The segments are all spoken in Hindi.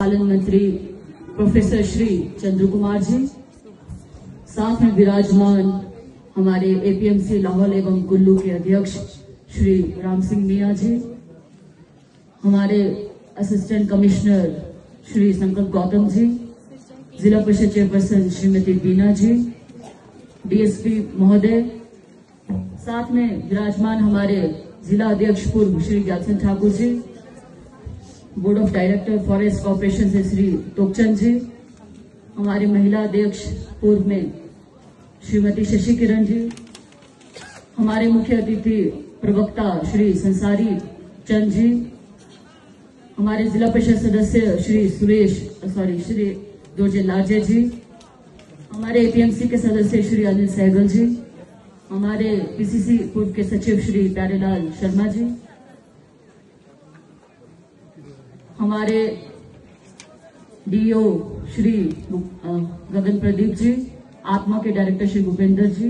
पालन मंत्री प्रोफेसर श्री चंद्र कुमार जी, साथ में विराजमान हमारे एपीएमसी लाहौल एवं कुल्लू के अध्यक्ष श्री राम सिंह मियां जी, हमारे असिस्टेंट कमिश्नर श्री संकल्प गौतम जी, जिला परिषद चेयरपर्सन श्रीमती बीना जी, डीएसपी महोदय, साथ में विराजमान हमारे जिला अध्यक्ष पूर्व Shri Gyanchand Thakur ji, board of director forest corporation से श्री तोकचंद जी, हमारे महिला अध्यक्ष पूर्व में श्रीमती शशि किरण जी, हमारे मुख्य अतिथि प्रवक्ता श्री संसारी चंद जी, हमारे जिला परिषद सदस्य श्री दोर्जे लाजे जी, हमारे एपीएमसी के सदस्य श्री अनिल सहगल जी, हमारे पीसीसी पूर्व के सचिव श्री प्यारेलाल शर्मा जी, हमारे डीओ श्री गगन प्रदीप जी, आत्मा के डायरेक्टर श्री भूपेंद्र जी,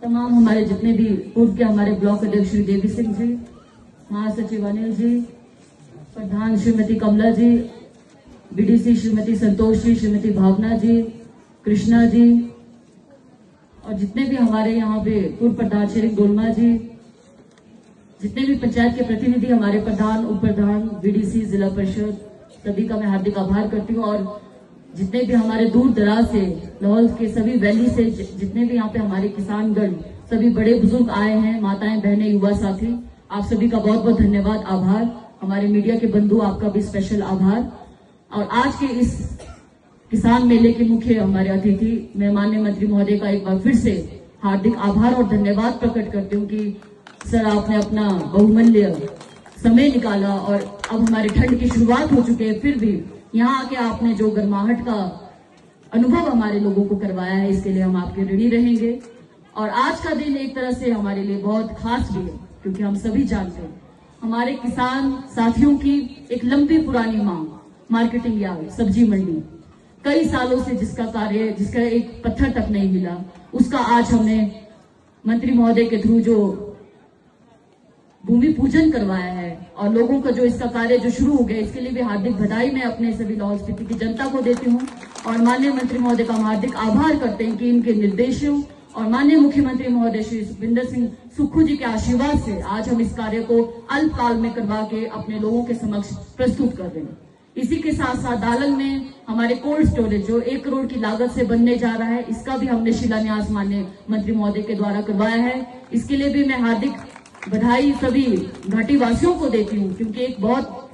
तमाम हमारे जितने भी पूर्व के हमारे ब्लॉक अध्यक्ष श्री देवी सिंह जी, महासचिव अनिल जी, प्रधान श्रीमती कमला जी, बीडीसी श्रीमती संतोष जी, श्रीमती भावना जी, कृष्णा जी, और जितने भी हमारे यहाँ पे पूर्व प्रधान श्री डोलमा जी, जितने भी पंचायत के प्रतिनिधि, हमारे प्रधान, उप प्रधान, बीडीसी, जिला परिषद, सभी का मैं हार्दिक आभार करती हूँ। और जितने भी हमारे दूर दराज से, लाहौल के सभी वैली से जितने भी यहाँ पे हमारे किसानगण, सभी बड़े बुजुर्ग आए हैं, माताएं, बहनें, युवा साथी, आप सभी का बहुत बहुत धन्यवाद, आभार। हमारे मीडिया के बंधु, आपका भी स्पेशल आभार। और आज के इस किसान मेले के मुख्य हमारे अतिथि, मैं माननीय मंत्री महोदय का एक बार फिर से हार्दिक आभार और धन्यवाद प्रकट करती हूँ कि सर, आपने अपना बहुमूल्य समय निकाला और अब हमारी ठंड की शुरुआत हो चुकी है, फिर भी यहाँ आके आपने जो गर्माहट का अनुभव हमारे लोगों को करवाया है, इसके लिए हम आपके ऋणी रहेंगे। और आज का दिन एक तरह से हमारे लिए बहुत खास भी है, क्योंकि हम सभी जानते हैं हमारे किसान साथियों की एक लंबी पुरानी मांग, मार्केटिंग यार्ड, सब्जी मंडी, कई सालों से जिसका एक पत्थर तक नहीं मिला, उसका आज हमने मंत्री महोदय के थ्रू जो भूमि पूजन करवाया है और लोगों का जो इसका कार्य जो शुरू हो गया, इसके लिए भी हार्दिक बधाई मैं अपने सभी लाहौल स्पीति की जनता को देती हूँ। और माननीय मंत्री महोदय का हम हार्दिक आभार करते हैं कि इनके निर्देशों और माननीय मुख्यमंत्री महोदय श्री सुखविंदर सिंह सुक्खू जी के आशीर्वाद से आज हम इस कार्य को अल्पकाल में करवा के अपने लोगों के समक्ष प्रस्तुत कर रहे हैं। इसी के साथ साथ दालंग में हमारे कोल्ड स्टोरेज जो 1 करोड़ की लागत से बनने जा रहा है, इसका भी हमने शिलान्यास माननीय मंत्री महोदय के द्वारा करवाया है। इसके लिए भी मैं हार्दिक बधाई सभी घाटी वासियों को देती हूँ, क्योंकि एक बहुत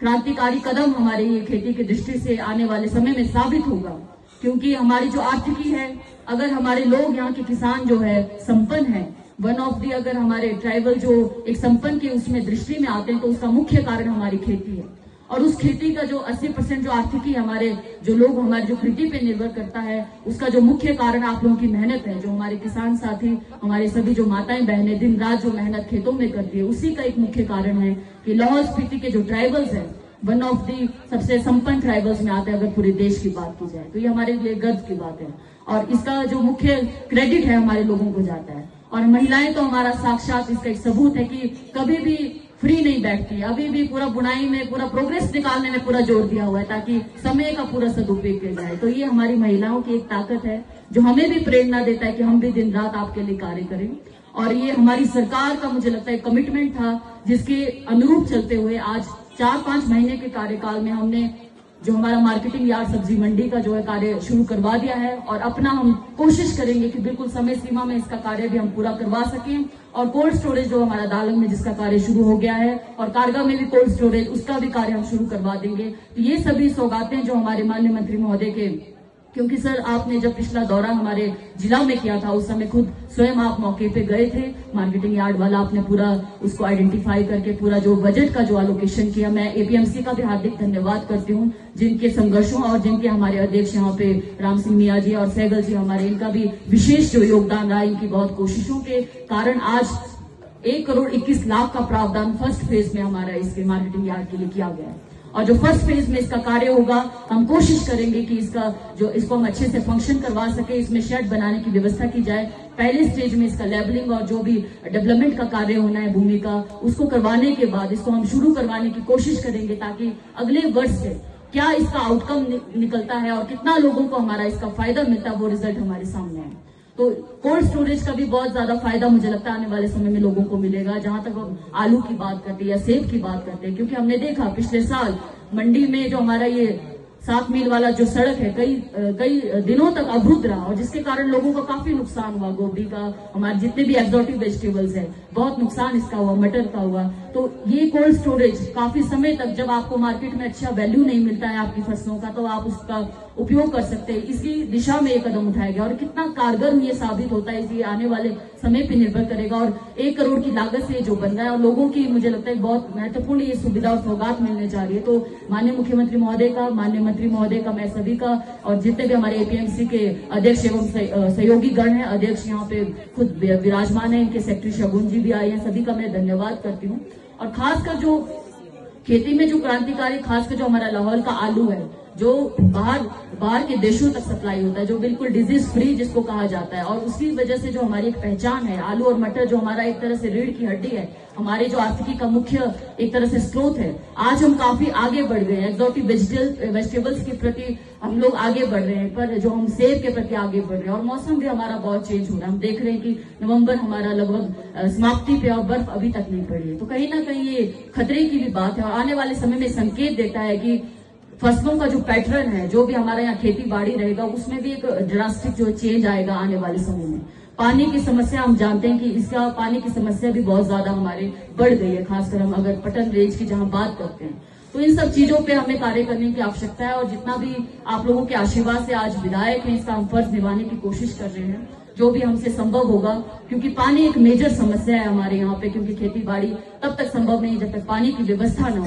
क्रांतिकारी कदम हमारे ये खेती की दृष्टि से आने वाले समय में साबित होगा। क्योंकि हमारी जो आर्थिकी है, अगर हमारे लोग, यहाँ के किसान जो है संपन्न है, वन ऑफ दी अगर हमारे ट्राइबल जो एक संपन्न के उसमें दृष्टि में आते हैं, तो उसका मुख्य कारण हमारी खेती है। और उस खेती का जो 80% जो आर्थिकी हमारे जो लोग हमारे जो खेती पे निर्भर करता है, उसका जो मुख्य कारण आप लोगों की मेहनत है, जो हमारे किसान साथी, हमारे सभी जो माताएं बहनें दिन रात जो मेहनत खेतों में करती है, उसी का एक मुख्य कारण है कि लाहौल स्पीति के जो ट्राइबल्स है, वन ऑफ दी सबसे संपन्न ट्राइबल्स में आते हैं अगर पूरे देश की बात की जाए, तो ये हमारे लिए गर्व की बात है। और इसका जो मुख्य क्रेडिट है हमारे लोगों को जाता है। और महिलाएं तो हमारा साक्षात इसका एक सबूत है कि कभी भी फ्री नहीं बैठती, अभी भी पूरा बुनाई में, पूरा प्रोग्रेस निकालने में पूरा जोर दिया हुआ है, ताकि समय का पूरा सदुपयोग किया जाए। तो ये हमारी महिलाओं की एक ताकत है, जो हमें भी प्रेरणा देता है कि हम भी दिन रात आपके लिए कार्य करें। और ये हमारी सरकार का मुझे लगता है कमिटमेंट था, जिसके अनुरूप चलते हुए आज 4-5 महीने के कार्यकाल में हमने जो हमारा मार्केटिंग यार्ड सब्जी मंडी का जो है कार्य शुरू करवा दिया है। और अपना हम कोशिश करेंगे कि बिल्कुल समय सीमा में इसका कार्य भी हम पूरा करवा सकें। और कोल्ड स्टोरेज जो हमारा दालंग में जिसका कार्य शुरू हो गया है, और कारगा में भी कोल्ड स्टोरेज, उसका भी कार्य हम शुरू करवा देंगे। तो ये सभी सौगातें जो हमारे माननीय मंत्री महोदय के, क्योंकि सर आपने जब पिछला दौरा हमारे जिला में किया था, उस समय खुद स्वयं आप मौके पे गए थे, मार्केटिंग यार्ड वाला आपने पूरा उसको आइडेंटिफाई करके पूरा जो बजट का जो एलोकेशन किया। मैं एपीएमसी का भी हार्दिक धन्यवाद करती हूँ, जिनके संघर्षों और जिनके हमारे अध्यक्ष यहाँ पे राम सिंह मियां जी और सहगल जी हमारे, इनका भी विशेष जो योगदान रहा, इनकी बहुत कोशिशों के कारण आज 1 करोड़ 21 लाख का प्रावधान फर्स्ट फेज में हमारा इसके मार्केटिंग यार्ड के लिए किया गया है। और जो फर्स्ट फेज में इसका कार्य होगा, हम कोशिश करेंगे कि इसको हम अच्छे से फंक्शन करवा सके, इसमें शेड बनाने की व्यवस्था की जाए। पहले स्टेज में इसका लेबलिंग और जो भी डेवलपमेंट का कार्य होना है भूमि का, उसको करवाने के बाद इसको हम शुरू करवाने की कोशिश करेंगे, ताकि अगले वर्ष से क्या इसका आउटकम निकलता है और कितना लोगों को हमारा इसका फायदा मिलता है, वो रिजल्ट हमारे सामने है। तो कोल्ड स्टोरेज का भी बहुत ज्यादा फायदा मुझे लगता है आने वाले समय में लोगों को मिलेगा। जहां तक हम आलू की बात करते हैं या सेब की बात करते हैं, क्योंकि हमने देखा पिछले साल मंडी में जो हमारा ये 7 मील वाला जो सड़क है कई दिनों तक अवरुद्ध रहा, और जिसके कारण लोगों का काफी नुकसान हुआ। गोभी का, हमारे जितने भी एक्सोटिक वेजिटेबल्स है, बहुत नुकसान इसका हुआ, मटर का हुआ। तो ये कोल्ड स्टोरेज काफी समय तक, जब आपको मार्केट में अच्छा वैल्यू नहीं मिलता है आपकी फसलों का, तो आप उसका उपयोग कर सकते हैं। इसी दिशा में ये कदम उठाया गया, और कितना कारगर ये साबित होता है ये आने वाले समय पे निर्भर करेगा। और 1 करोड़ की लागत से जो बन रहा है, और लोगों की मुझे लगता है बहुत महत्वपूर्ण ये सुविधा और सौगात मिलने जा रही है। तो माननीय मुख्यमंत्री महोदय का, माननीय मंत्री महोदय का, मैं सभी का, और जितने भी हमारे एपीएमसी के अध्यक्ष एवं सहयोगी गण है, अध्यक्ष यहाँ पे खुद विराजमान है, इनके सेक्रेटरी शगुन जी भी आए हैं, सभी का मैं धन्यवाद करती हूँ। और खासकर जो खेती में जो क्रांतिकारी, खासकर जो हमारा लाहौल का आलू है, जो बाहर के देशों तक सप्लाई होता है, जो बिल्कुल डिजीज फ्री जिसको कहा जाता है, और उसी वजह से जो हमारी एक पहचान है, आलू और मटर जो हमारा एक तरह से रीढ़ की हड्डी है, हमारे जो आर्थिकी का मुख्य एक तरह से स्रोत है, आज हम काफी आगे बढ़ गए हैं। एक्सोटिक वेजिटेबल्स के प्रति हम लोग आगे बढ़ रहे हैं, पर जो हम सेब के प्रति आगे बढ़ रहे हैं। और मौसम भी हमारा बहुत चेंज हो रहा है, हम देख रहे हैं कि नवंबर हमारा लगभग समाप्ति पे, और बर्फ अभी तक नहीं पड़ी है। तो कहीं ना कहीं ये खतरे की भी बात है, और आने वाले समय में संकेत देता है कि फसलों का जो पैटर्न है, जो भी हमारे यहाँ खेती बाड़ी रहेगा, उसमें भी एक ड्रास्टिक जो चेंज आएगा आने वाले समय में। पानी की समस्या हम जानते हैं कि इसका पानी की समस्या भी बहुत ज्यादा हमारे बढ़ गई है, खासकर हम अगर पटन रेंज की जहां बात करते हैं। तो इन सब चीजों पे हमें कार्य करने की आवश्यकता है, और जितना भी आप लोगों के आशीर्वाद से आज विधायक है, इसका हम फर्ज निभाने की कोशिश कर रहे हैं, जो भी हमसे संभव होगा, क्योंकि पानी एक मेजर समस्या है हमारे यहाँ पे। क्योंकि खेती बाड़ी तब तक संभव नहीं जब तक पानी की व्यवस्था न हो।